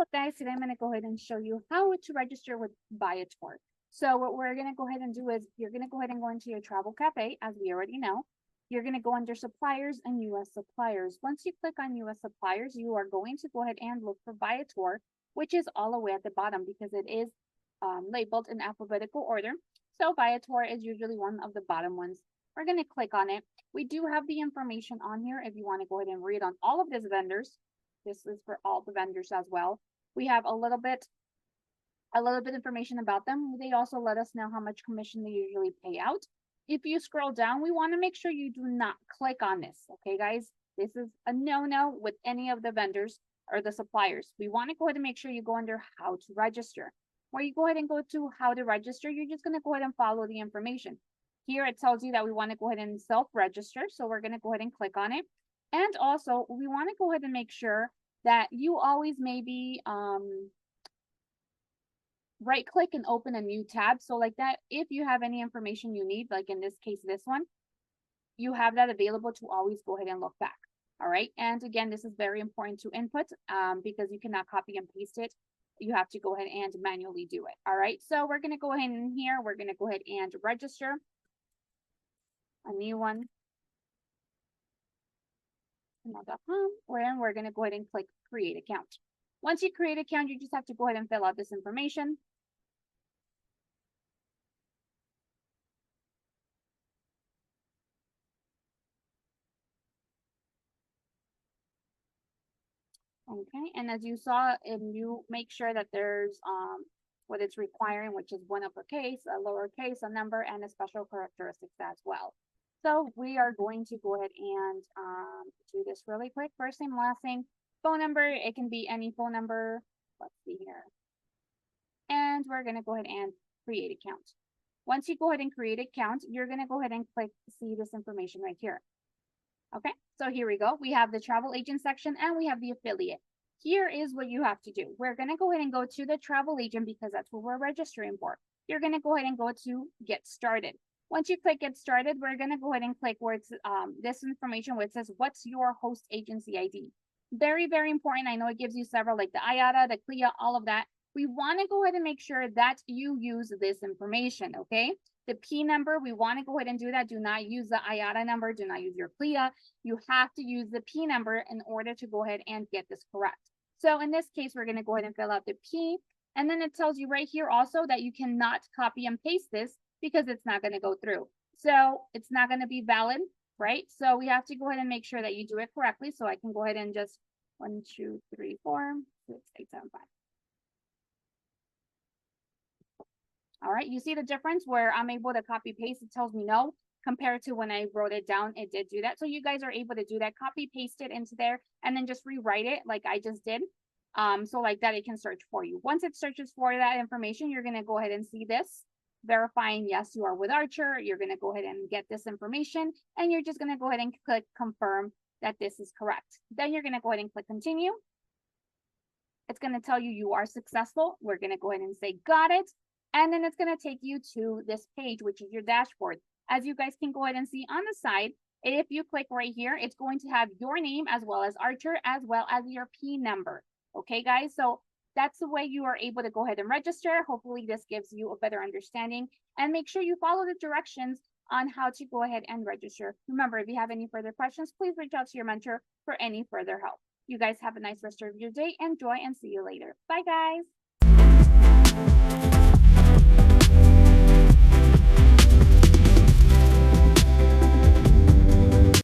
look, guys, today I'm going to go ahead and show you how to register with Viator. So what we're going to go ahead and do is you're going to go ahead and go into your travel cafe, as we already know. You're going to go under suppliers and US suppliers. Once you click on US suppliers, you are going to go ahead and look for Viator, which is all the way at the bottom because it is labeled in alphabetical order. So Viator is usually one of the bottom ones. We're going to click on it. We do have the information on here if you want to go ahead and read on all of these vendors. This is for all the vendors as well. We have a little bit information about them. They also let us know how much commission they usually pay out. If you scroll down, we want to make sure you do not click on this. Okay, guys, this is a no-no with any of the vendors or the suppliers. We want to go ahead and make sure you go under how to register. Where you go ahead and go to how to register, you're just going to go ahead and follow the information. Here it tells you that we want to go ahead and self-register. So we're going to go ahead and click on it. And also we want to go ahead and make sure that you always maybe right click and open a new tab. So like that, if you have any information you need, like in this case, this one, you have that available to always go ahead and look back. All right. And again, this is very important to input because you cannot copy and paste it. You have to go ahead and manually do it. All right. So we're going to go ahead in here. We're going to go ahead and register a new one. Where we're going to go ahead and click create account. Once you create account, you just have to go ahead and fill out this information. Okay, and as you saw, and you make sure that there's what it's requiring, which is one uppercase, a lowercase, a number, and a special characteristics as well. So we are going to go ahead and do this really quick. First name, last name, phone number. It can be any phone number. Let's see here. And we're going to go ahead and create account. Once you go ahead and create account, you're going to go ahead and click see this information right here. Okay, so here we go. We have the travel agent section and we have the affiliate. Here is what you have to do. We're going to go ahead and go to the travel agent because that's what we're registering for. You're going to go ahead and go to get started. Once you click get started, we're going to go ahead and click where it's this information where it says, what's your host agency ID? Very, very important. I know it gives you several like the IATA, the CLIA, all of that. We want to go ahead and make sure that you use this information, okay? The P number, we want to go ahead and do that. Do not use the IATA number. Do not use your CLIA. You have to use the P number in order to go ahead and get this correct. So in this case, we're going to go ahead and fill out the P. And then it tells you right here also that you cannot copy and paste this because it's not going to go through. So it's not going to be valid, right? So we have to go ahead and make sure that you do it correctly. So I can go ahead and just 1, 2, 3, 4, 6, 8, 7, 5. All right, you see the difference where I'm able to copy paste, it tells me no, compared to when I wrote it down, it did do that. So you guys are able to do that, copy paste it into there and then just rewrite it like I just did. So like that, it can search for you. Once it searches for that information, you're going to go ahead and see this, verifying yes, you are with Archer. You're going to go ahead and get this information and you're just going to go ahead and click confirm that this is correct. Then you're going to go ahead and click continue. It's going to tell you you are successful. We're going to go ahead and say got it. And then it's going to take you to this page, which is your dashboard. As you guys can go ahead and see on the side, if you click right here, it's going to have your name as well as Archer, as well as your P number. Okay, guys, so that's the way you are able to go ahead and register. Hopefully this gives you a better understanding and make sure you follow the directions on how to go ahead and register. Remember, if you have any further questions, please reach out to your mentor for any further help. You guys have a nice rest of your day. Enjoy and see you later. Bye, guys.